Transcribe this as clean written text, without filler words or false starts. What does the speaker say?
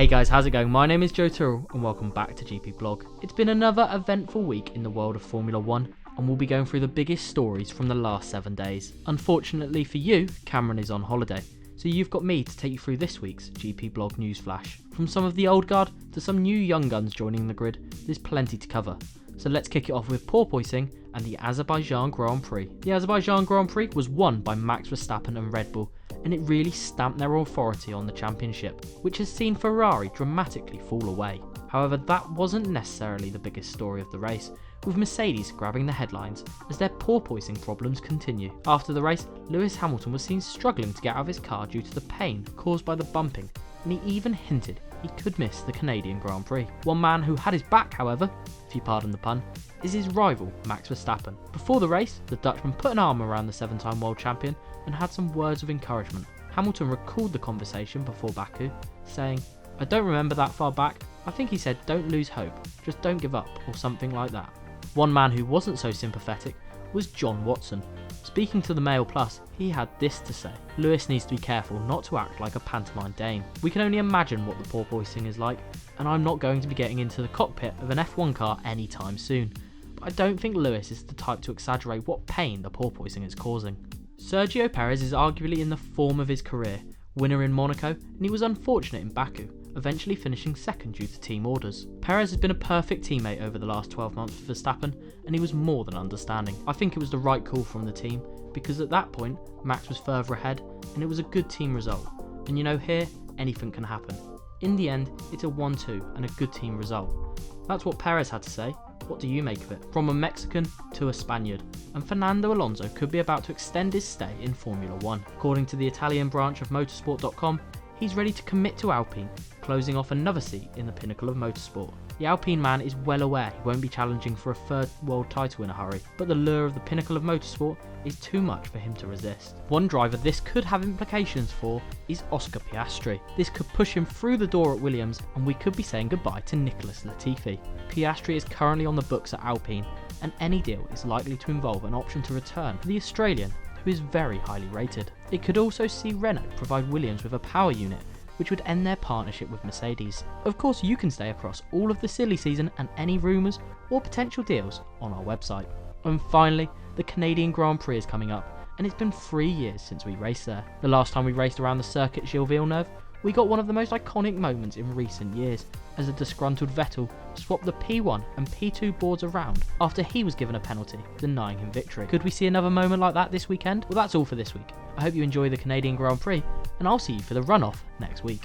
Hey guys, how's it going? My name is Joe Tyrrell and welcome back to GPblog. It's been another eventful week in the world of Formula 1 and we'll be going through the biggest stories from the last 7 days. Unfortunately for you, Cameron is on holiday, so you've got me to take you through this week's GPblog NewsFlash. From some of the old guard to some new young guns joining the grid, there's plenty to cover. So let's kick it off with porpoising and the Azerbaijan Grand Prix. The Azerbaijan Grand Prix was won by Max Verstappen and Red Bull, and it really stamped their authority on the championship, which has seen Ferrari dramatically fall away. However, that wasn't necessarily the biggest story of the race, with Mercedes grabbing the headlines as their porpoising problems continue. After the race, Lewis Hamilton was seen struggling to get out of his car due to the pain caused by the bumping, and he even hinted he could miss the Canadian Grand Prix. One man who had his back, however, if you pardon the pun, is his rival Max Verstappen. Before the race, the Dutchman put an arm around the 7-time world champion and had some words of encouragement. Hamilton recalled the conversation before Baku, saying, "I don't remember that far back, I think he said don't lose hope, just don't give up," or something like that. One man who wasn't so sympathetic was John Watson. Speaking to the Mail Plus, he had this to say: "Lewis needs to be careful not to act like a pantomime Dane. We can only imagine what the porpoising is like, and I'm not going to be getting into the cockpit of an F1 car anytime soon. But I don't think Lewis is the type to exaggerate what pain the porpoising is causing." Sergio Perez is arguably in the form of his career, winner in Monaco, and he was unfortunate in Baku, eventually finishing second due to team orders. Perez has been a perfect teammate over the last 12 months for Verstappen, and he was more than understanding. I think it was the right call from the team, because at that point, Max was further ahead, and it was a good team result. And you know, here, anything can happen. In the end, it's a 1-2 and a good team result. That's what Perez had to say. What do you make of it? From a Mexican to a Spaniard, and Fernando Alonso could be about to extend his stay in Formula 1. According to the Italian branch of motorsport.com, he's ready to commit to Alpine, closing off another seat in the pinnacle of motorsport. The Alpine man is well aware he won't be challenging for a third world title in a hurry, but the lure of the pinnacle of motorsport is too much for him to resist. One driver this could have implications for is Oscar Piastri. This could push him through the door at Williams, and we could be saying goodbye to Nicholas Latifi. Piastri is currently on the books at Alpine, and any deal is likely to involve an option to return for the Australian, who is very highly rated. It could also see Renault provide Williams with a power unit, which would end their partnership with Mercedes. Of course, you can stay across all of the silly season and any rumours or potential deals on our website. And finally, the Canadian Grand Prix is coming up, and it's been 3 years since we raced there. The last time we raced around the circuit Gilles Villeneuve, we got one of the most iconic moments in recent years, as a disgruntled Vettel swapped the P1 and P2 boards around after he was given a penalty, denying him victory. Could we see another moment like that this weekend? Well, that's all for this week. I hope you enjoy the Canadian Grand Prix, and I'll see you for the runoff next week.